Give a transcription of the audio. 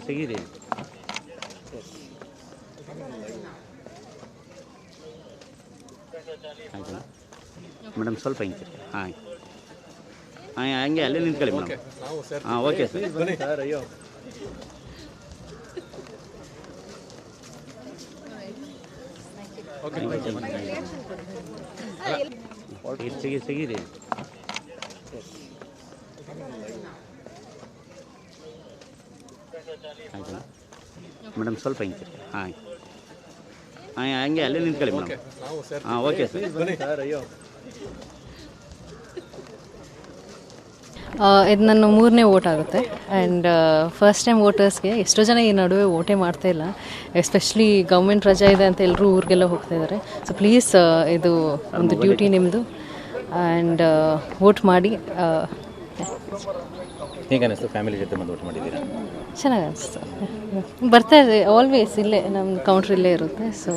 ತೆಗೀರಿ ಆಯಿತು ಮೇಡಮ್, ಸ್ವಲ್ಪ ಹಿಂಗೆ ಹಾಂ ಹಾಂ ಹಂಗೆ ಅಲ್ಲೇ ನಿಂತ್ಕೊಳ್ಳಿ ಮೇಡಮ್. ಹಾಂ ಓಕೆ ಸರ್. ಅಯ್ಯೋ ತೆಗೀರಿ ಆಯಿತು ಮೇಡಮ್, ಸ್ವಲ್ಪ ಹಿಂಗೆ ಹಾಂ ಹಾಂ ಹಂಗೆ ಅಲ್ಲೇ ನಿಂತ್ಕೊಳ್ಳಿ ಮೇಡಮ್. ಹಾಂ ಓಕೆ ಸರ್. ಅಯ್ಯೋ ಇದು ನನ್ನ 3ನೇ ವೋಟ್ ಆಗುತ್ತೆ. ಆ್ಯಂಡ್ ಫಸ್ಟ್ ಟೈಮ್ ವೋಟರ್ಸ್ಗೆ ಎಷ್ಟೋ ಜನ ಈ ನಡುವೆ ವೋಟೇ ಮಾಡ್ತಾ ಇಲ್ಲ, ಎಸ್ಪೆಷಲಿ ಗೌರ್ಮೆಂಟ್ ರಜಾ ಇದೆ ಅಂತ ಎಲ್ಲರೂ ಊರಿಗೆಲ್ಲ ಹೋಗ್ತಾ ಇದ್ದಾರೆ. ಸೊ ಪ್ಲೀಸ್ ಇದು ಒಂದು ಡ್ಯೂಟಿ ನಿಮ್ಮದು, ಆ್ಯಂಡ್ ವೋಟ್ ಮಾಡಿ. ಹೇಗೆ ಅನ್ನಿಸ್ತು ಫ್ಯಾಮಿಲಿ ಜೊತೆ ಬಂದು ವೋಟ್ ಮಾಡಿದ್ದೀರಾ? ಚೆನ್ನಾಗಿ ಅನಿಸ್ತು. ಬರ್ತಾ ಇದೆ ಆಲ್ವೇಸ್, ಇಲ್ಲೇ ನಮ್ಮ ಕೌಂಟ್ರ್ ಇಲ್ಲೇ ಇರುತ್ತೆ. ಸೊ